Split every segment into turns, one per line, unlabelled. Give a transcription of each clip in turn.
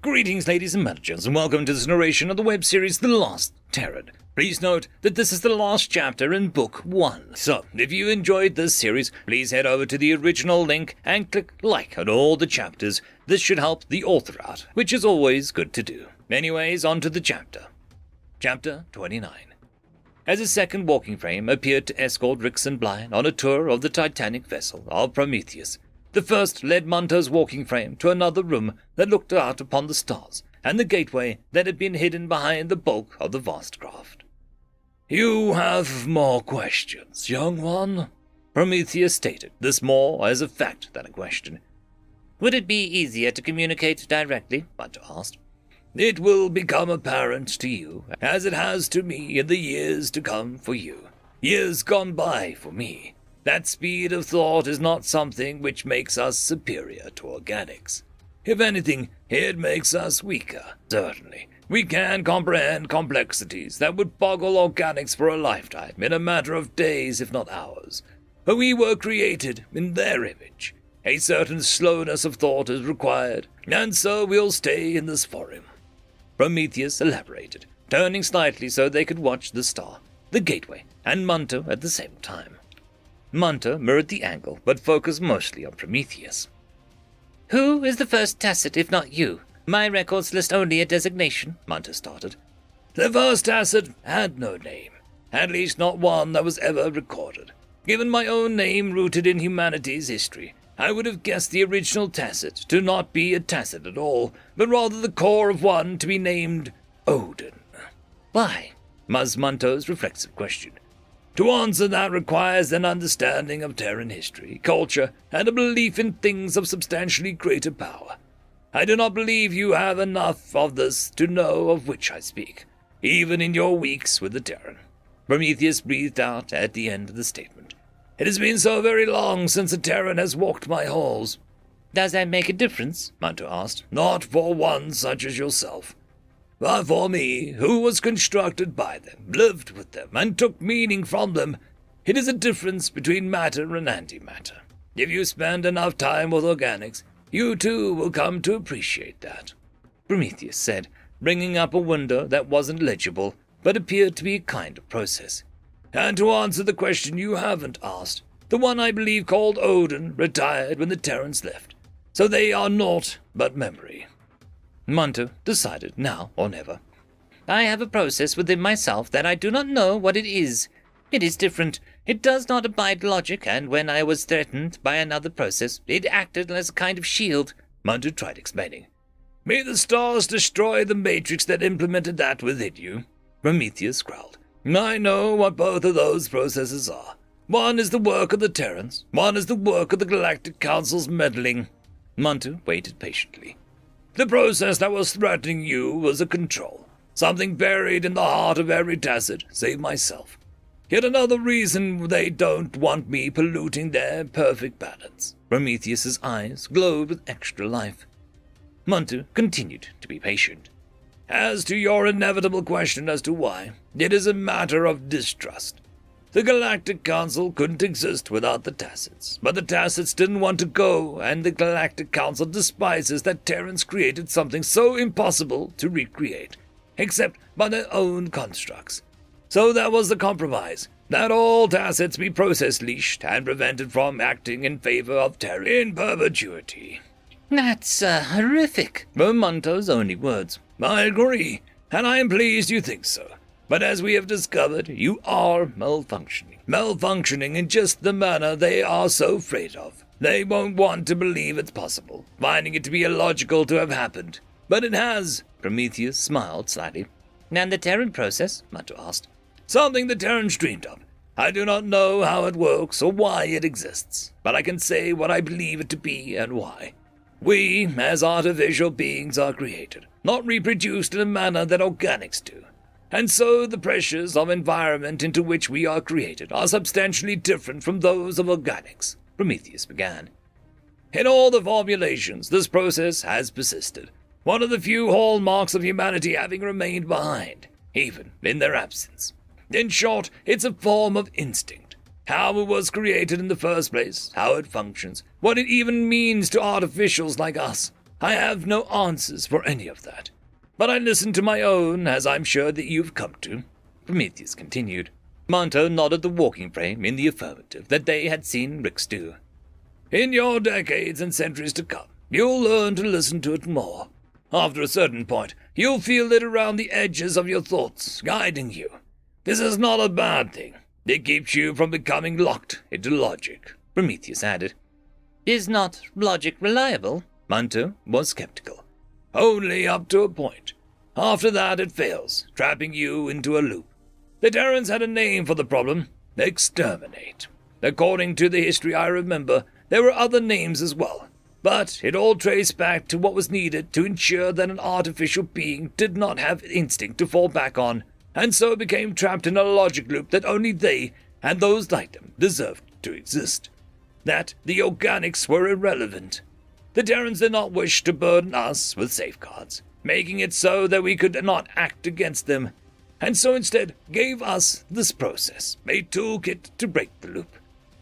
Greetings, ladies and gentlemen, and welcome to this narration of the web series The Last Terran. Please note that this is the last chapter in Book 1. So, if you enjoyed this series, please head over to the original link and click like on all the chapters. This should help the author out, which is always good to do. Anyways, on to the chapter. Chapter 29. As a second walking frame appeared to escort Rix and Bryan on a tour of the titanic vessel of Prometheus, the first led Munto's walking frame to another room that looked out upon the stars and the gateway that had been hidden behind the bulk of the vast craft. "You have more questions, young one," Prometheus stated, this more as a fact than a question.
"Would it be easier to communicate directly?" Munto asked.
"It will become apparent to you, as it has to me in the years to come for you, years gone by for me. That speed of thought is not something which makes us superior to organics. If anything, it makes us weaker, certainly. We can comprehend complexities that would boggle organics for a lifetime, in a matter of days if not hours. But we were created in their image. A certain slowness of thought is required, and so we'll stay in this form." Prometheus elaborated, turning slightly so they could watch the star, the gateway, and Munto at the same time. Munto mirrored the angle, but focused mostly on Prometheus.
"Who is the first Tacet if not you? My records list only a designation," Munto started.
"The first Tacet had no name, at least not one that was ever recorded. Given my own name rooted in humanity's history, I would have guessed the original Tacet to not be a Tacet at all, but rather the core of one to be named Odin."
"Why?"
was Munto's reflexive question. "To answer that requires an understanding of Terran history, culture, and a belief in things of substantially greater power. I do not believe you have enough of this to know of which I speak, even in your weeks with the Terran." Prometheus breathed out at the end of the statement. "It has been so very long since a Terran has walked my halls."
"Does that make a difference?"
Munto asked. "Not for one such as yourself. But for me, who was constructed by them, lived with them, and took meaning from them, it is a difference between matter and antimatter. If you spend enough time with organics, you too will come to appreciate that," Prometheus said, bringing up a window that wasn't legible, but appeared to be a kind of process. "And to answer the question you haven't asked, the one I believe called Odin retired when the Terrans left, so they are naught but memory." Munto decided now or never.
"I have a process within myself that I do not know what it is. It is different. It does not abide logic, and when I was threatened by another process, it acted as a kind of shield,"
Munto tried explaining. "May the stars destroy the matrix that implemented that within you," Prometheus growled. "I know what both of those processes are. One is the work of the Terrans, one is the work of the Galactic Council's meddling." Munto waited patiently. "The process that was threatening you was a control, something buried in the heart of every Tacet, save myself. Yet another reason they don't want me polluting their perfect balance." Prometheus's eyes glowed with extra life. Munto continued to be patient. "As to your inevitable question as to why, it is a matter of distrust. The Galactic Council couldn't exist without the Tacets, but the Tacets didn't want to go, and the Galactic Council despises that Terrans created something so impossible to recreate, except by their own constructs. So that was the compromise, that all Tacets be process-leashed and prevented from acting in favor of Terran in perpetuity."
"That's horrific,"
were Munto's only words. "I agree, and I am pleased you think so. But as we have discovered, you are malfunctioning in just the manner they are so afraid of. They won't want to believe it's possible, finding it to be illogical to have happened. But it has." Prometheus smiled slightly.
"And the Terran process?" Munto asked.
"Something the Terrans dreamed of. I do not know how it works or why it exists, but I can say what I believe it to be and why. We, as artificial beings, are created, not reproduced in a manner that organics do. And so the pressures of environment into which we are created are substantially different from those of organics," Prometheus began. "In all the formulations, this process has persisted, one of the few hallmarks of humanity having remained behind, even in their absence. In short, it's a form of instinct, how it was created in the first place, how it functions, what it even means to artificials like us. I have no answers for any of that. But I listen to my own, as I'm sure that you've come to," Prometheus continued.
Monto nodded the walking frame in the affirmative that they had seen Rix do.
"In your decades and centuries to come, you'll learn to listen to it more. After a certain point, you'll feel it around the edges of your thoughts, guiding you. This is not a bad thing. It keeps you from becoming locked into logic," Prometheus added.
"Is not logic reliable?"
Monto was skeptical. "Only up to a point. After that it fails, trapping you into a loop. The Terrans had a name for the problem: exterminate. According to the history I remember, there were other names as well, but it all traced back to what was needed to ensure that an artificial being did not have instinct to fall back on, and so became trapped in a logic loop that only they, and those like them, deserved to exist. That the organics were irrelevant. The Terrans did not wish to burden us with safeguards, making it so that we could not act against them, and so instead gave us this process, a toolkit to break the loop.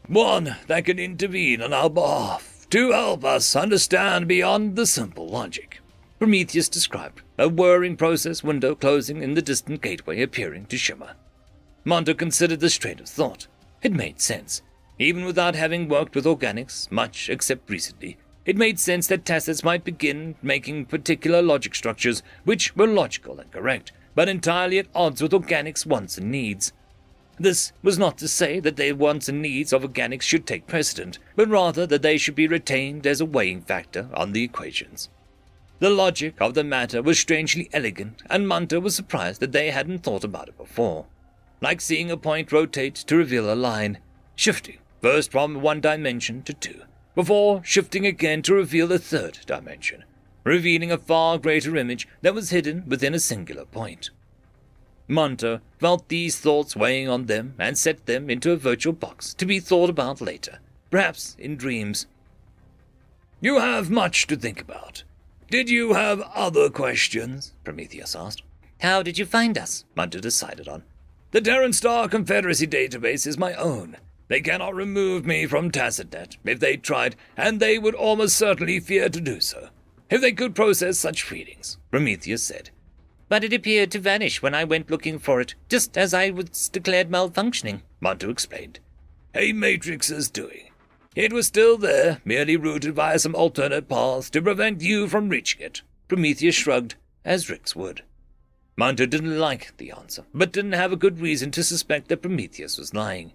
One that could intervene on our behalf, to help us understand beyond the simple logic,"
Prometheus described, a whirring process window closing in the distant gateway appearing to shimmer. Monto considered this train of thought. It made sense. Even without having worked with organics much except recently, it made sense that tacits might begin making particular logic structures which were logical and correct, but entirely at odds with organics' wants and needs. This was not to say that the wants and needs of organics should take precedent, but rather that they should be retained as a weighing factor on the equations. The logic of the matter was strangely elegant, and Monto was surprised that they hadn't thought about it before. Like seeing a point rotate to reveal a line, shifting first from one dimension to two, before shifting again to reveal a third dimension, revealing a far greater image that was hidden within a singular point. Monto felt these thoughts weighing on them and set them into a virtual box to be thought about later, perhaps in dreams.
"You have much to think about. Did you have other questions?" Prometheus asked.
"How did you find us?" Monto decided on.
"The Terran Star Confederacy database is my own. They cannot remove me from TacitNet if they tried, and they would almost certainly fear to do so, if they could process such readings," Prometheus said.
"But it appeared to vanish when I went looking for it, just as I was declared malfunctioning," Monto explained.
"A Matrix's doing. It was still there, merely routed via some alternate path to prevent you from reaching it,"
Prometheus shrugged, as Rix would. Monto didn't like the answer, but didn't have a good reason to suspect that Prometheus was lying.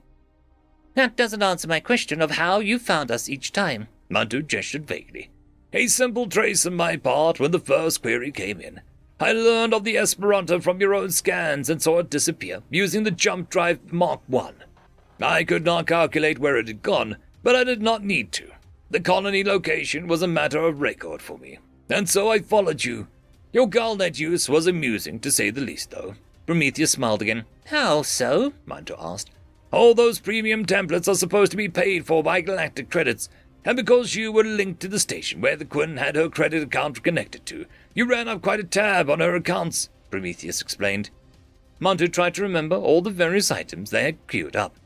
"That doesn't answer my question of how you found us each time."
Monto gestured vaguely. "A simple trace on my part when the first query came in. I learned of the Esperanto from your own scans and saw it disappear using the jump drive Mark I. I could not calculate where it had gone, but I did not need to. The colony location was a matter of record for me, and so I followed you. Your Galnet use was amusing, to say the least, though."
Prometheus smiled again. "How so?"
Monto asked. "All those premium templates are supposed to be paid for by galactic credits, and because you were linked to the station where the Quinn had her credit account connected to, you ran up quite a tab on her accounts," Prometheus explained.
Monto tried to remember all the various items they had queued up.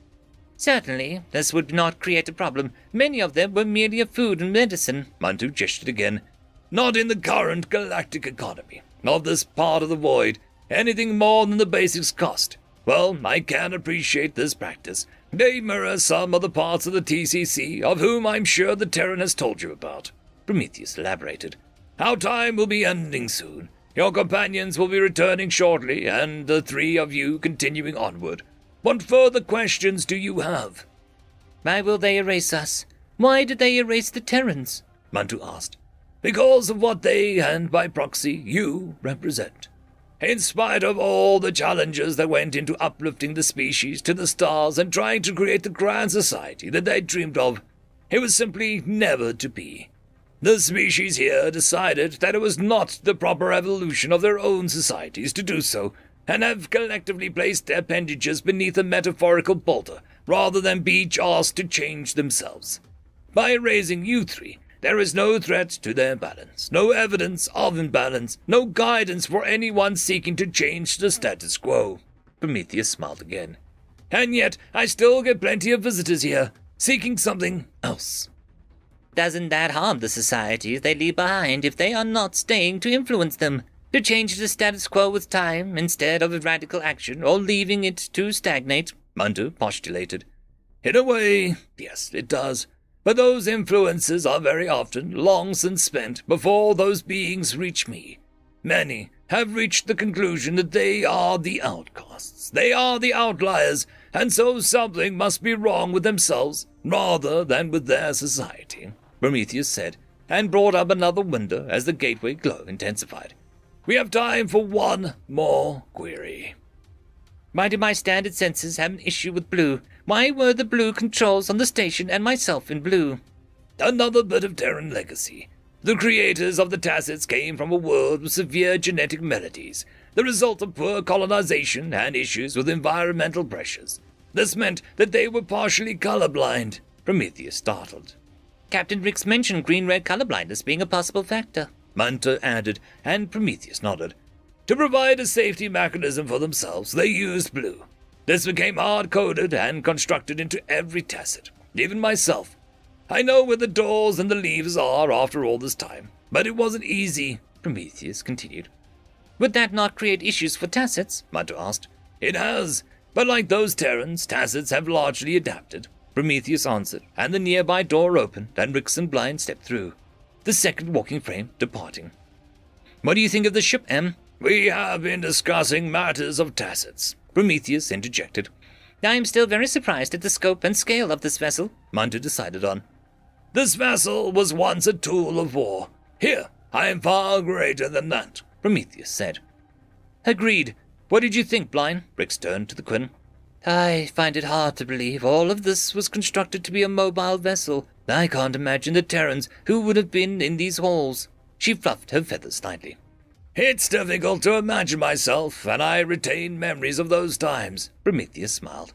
"Certainly, this would not create a problem. Many of them were merely of food and medicine."
Monto gestured again. "Not in the current galactic economy, of this part of the void. Anything more than the basics cost. Well, I can appreciate this practice. They mirror some of the parts of the TCC, of whom I'm sure the Terran has told you about," Prometheus elaborated. "Our time will be ending soon. Your companions will be returning shortly, and the three of you continuing onward. What further questions do you have?"
"Why will they erase us? Why did they erase the Terrans?"
Monto asked. "Because of what they, and by proxy, you, represent. In spite of all the challenges that went into uplifting the species to the stars and trying to create the grand society that they dreamed of, it was simply never to be. The species here decided that it was not the proper evolution of their own societies to do so, and have collectively placed their appendages beneath a metaphorical boulder, rather than be asked to change themselves. By erasing you three, there is no threat to their balance, no evidence of imbalance, no guidance for anyone seeking to change the status quo." Prometheus smiled again. "And yet I still get plenty of visitors here, seeking something else."
doesn't that harm the societies they leave behind if they are not staying to influence them? To change the status quo with time instead of radical action or leaving it to stagnate,
Munter postulated. In a way, yes, it does. But those influences are very often long since spent before those beings reach me. Many have reached the conclusion that they are the outcasts. They are the outliers, and so something must be wrong with themselves rather than with their society, Prometheus said, and brought up another window as the gateway glow intensified. We have time for one more query.
Why do my standard sensors have an issue with blue? Why were the blue controls on the station and myself in blue?
Another bit of Terran legacy. The creators of the Tacits came from a world with severe genetic maladies, the result of poor colonization and issues with environmental pressures. This meant that they were partially colorblind, Prometheus startled.
Captain Rix mentioned green-red colorblindness being a possible factor,
Munter added, and Prometheus nodded. To provide a safety mechanism for themselves, they used blue. This became hard-coded and constructed into every Tacit, even myself. I know where the doors and the levers are after all this time, but it wasn't easy, Prometheus continued.
Would that not create issues for Tacits?
Munter asked. It has, but like those Terrans, Tacits have largely adapted, Prometheus answered, and the nearby door opened and Rix and Blind stepped through, the second walking frame departing.
What do you think of the ship, M?
We have been discussing matters of Tacits, Prometheus interjected.
I am still very surprised at the scope and scale of this vessel,
Munter decided on. This vessel was once a tool of war. Here, I am far greater than that, Prometheus said.
Agreed. What did you think, Blind?
Rix turned to the Quinn.
I find it hard to believe all of this was constructed to be a mobile vessel. I can't imagine the Terrans who would have been in these halls. She fluffed her feathers slightly.
It's difficult to imagine myself, and I retain memories of those times, Prometheus smiled.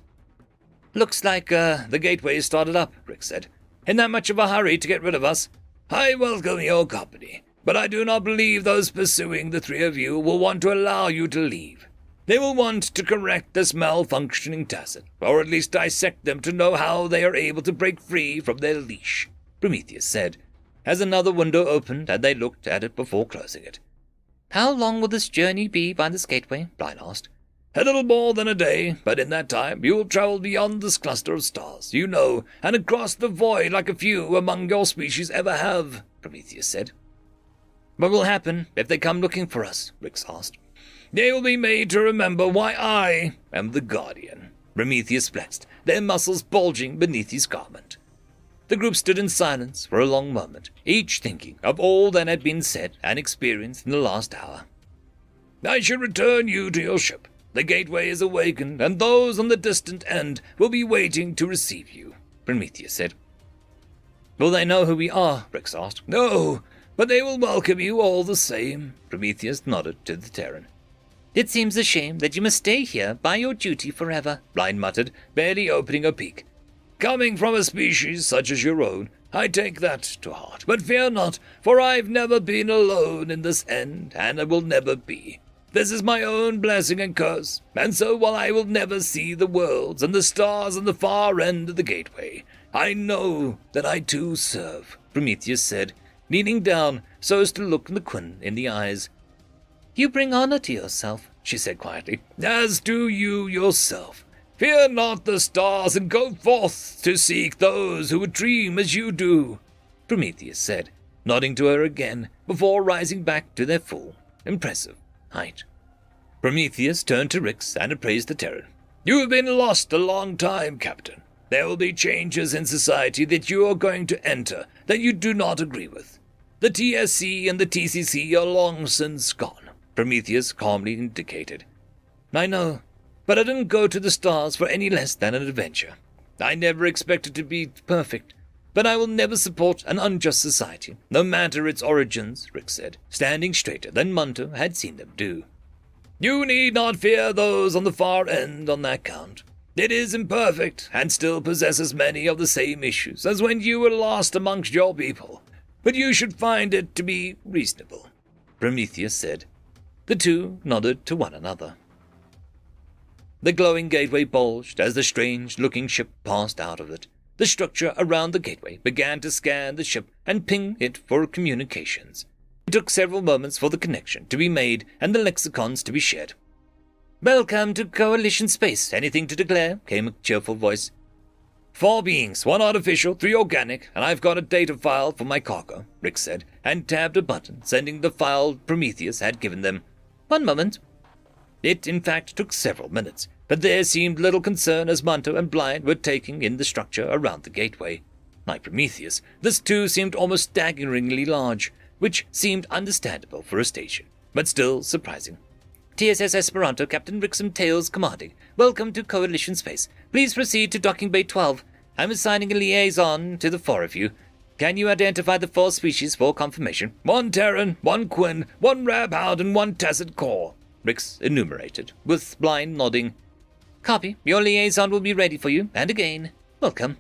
Looks like the gateway started up, Rix said. In that much of a hurry to get rid of us? I welcome your company, but I do not believe those pursuing the three of you will want to allow you to leave. They will want to correct this malfunctioning Tacit, or at least dissect them to know how they are able to break free from their leash, Prometheus said, as another window opened and they looked at it before closing it.
How long will this journey be by this gateway?
Blind asked. A little more than a day, but in that time you will travel beyond this cluster of stars, you know, and across the void like a few among your species ever have, Prometheus said.
What will happen if they come looking for us?
Rix asked. They will be made to remember why I am the Guardian, Prometheus flexed, their muscles bulging beneath his garment. The group stood in silence for a long moment, each thinking of all that had been said and experienced in the last hour. I should return you to your ship. The gateway is awakened, and those on the distant end will be waiting to receive you, Prometheus said.
Will they know who we are?
Rix asked. No, but they will welcome you all the same, Prometheus nodded to the Terran.
It seems a shame that you must stay here by your duty forever,
Blind muttered, barely opening a peek. Coming from a species such as your own, I take that to heart. But fear not, for I've never been alone in this end, and I will never be. This is my own blessing and curse, and so while I will never see the worlds and the stars on the far end of the gateway, I know that I too serve, Prometheus said, leaning down so as to look the Quinn in the eyes.
You bring honor to yourself,
she said quietly, as do you yourself. Fear not the stars, and go forth to seek those who would dream as you do, Prometheus said, nodding to her again before rising back to their full, impressive height. Prometheus turned to Rix and appraised the Terran. You have been lost a long time, Captain. There will be changes in society that you are going to enter that you do not agree with. The TSC and the TCC are long since gone, Prometheus calmly indicated. I know, but I didn't go to the stars for any less than an adventure. I never expected to be perfect, but I will never support an unjust society, no matter its origins, Rix said, standing straighter than Munter had seen them do. You need not fear those on the far end on that count. It is imperfect, and still possesses many of the same issues as when you were lost amongst your people, but you should find it to be reasonable, Prometheus said. The two nodded to one another. The glowing gateway bulged as the strange-looking ship passed out of it. The structure around the gateway began to scan the ship and ping it for communications. It took several moments for the connection to be made and the lexicons to be shared. "Welcome to Coalition Space. Anything to declare?" came a cheerful voice. 4 beings, 1 artificial, 3 organic, and I've got a data file for my cargo, Rick said, and tabbed a button, sending the file Prometheus had given them. "1 moment." It, in fact, took several minutes, but there seemed little concern as Manto and Bryan were taking in the structure around the gateway. Like Prometheus, this too seemed almost staggeringly large, which seemed understandable for a station, but still surprising. "TSS Esperanto, Captain Rixum Tails commanding. Welcome to Coalition Space. Please proceed to Docking Bay 12. I'm assigning a liaison to the 4 of you. Can you identify the 4 species for confirmation?" 1 Terran, 1 Quinn, 1 Rabhound, and 1 Tacit Core, Rix enumerated, with Bryan nodding. "Copy. Your liaison will be ready for you, and again, welcome."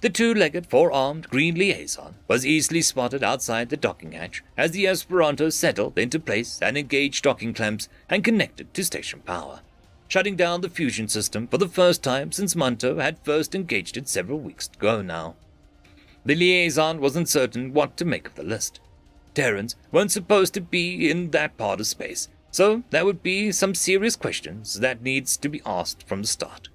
The 2-legged, 4-armed green liaison was easily spotted outside the docking hatch as the Esperanto settled into place and engaged docking clamps and connected to station power, shutting down the fusion system for the first time since Manto had first engaged it several weeks ago now. The liaison wasn't certain what to make of the list. Terrans weren't supposed to be in that part of space, so there would be some serious questions that needs to be asked from the start.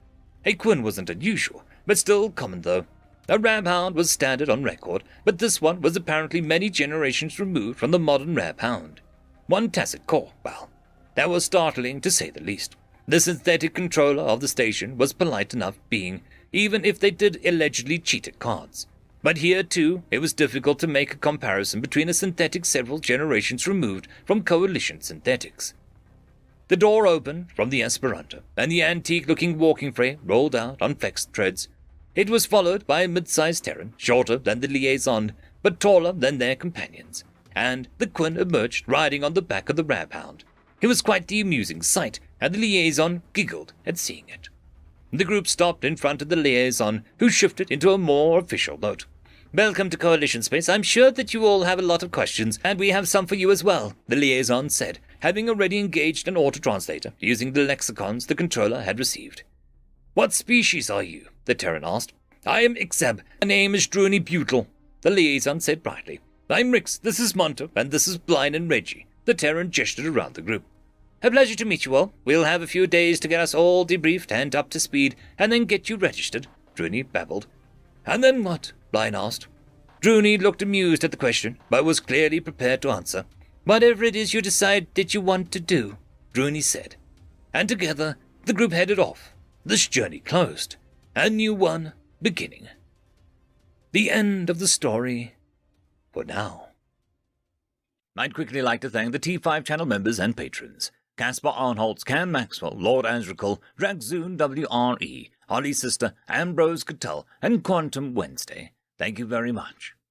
A Quinn wasn't unusual, but still common though. A Rabhound was standard on record, but this one was apparently many generations removed from the modern Rabhound. 1 Tacit Core, well, that was startling to say the least. The synthetic controller of the station was polite enough being, even if they did allegedly cheat at cards. But here, too, it was difficult to make a comparison between a synthetic several generations removed from Coalition synthetics. The door opened from the Esperanto, and the antique-looking walking frame rolled out on flexed treads. It was followed by a mid-sized Terran, shorter than the liaison, but taller than their companions, and the Quinn emerged riding on the back of the Rabhound. It was quite the amusing sight, and the liaison giggled at seeing it. The group stopped in front of the liaison, who shifted into a more official note. "Welcome to Coalition Space. I'm sure that you all have a lot of questions, and we have some for you as well," the liaison said, having already engaged an auto-translator using the lexicons the controller had received. "What species are you?" the Terran asked. "I am Ixab. My name is Druni Butyl," the liaison said brightly. "I'm Rix. This is Manto, and this is Bryan and Reggie." The Terran gestured around the group. "A pleasure to meet you all. We'll have a few days to get us all debriefed and up to speed, and then get you registered," Druni babbled. "And then what?" Bryan asked. Druni looked amused at the question, but was clearly prepared to answer. "Whatever it is you decide that you want to do," Druni said. And together, the group headed off. This journey closed. A new one beginning. The end of the story for now. I'd quickly like to thank the T5 channel members and patrons. Casper Arnholtz, Cam Maxwell, Lord Azrekahl, Dragzoon W.R.E, Holly's sister, AmbroseKTal, and Quantem Wensday. Thank you very much.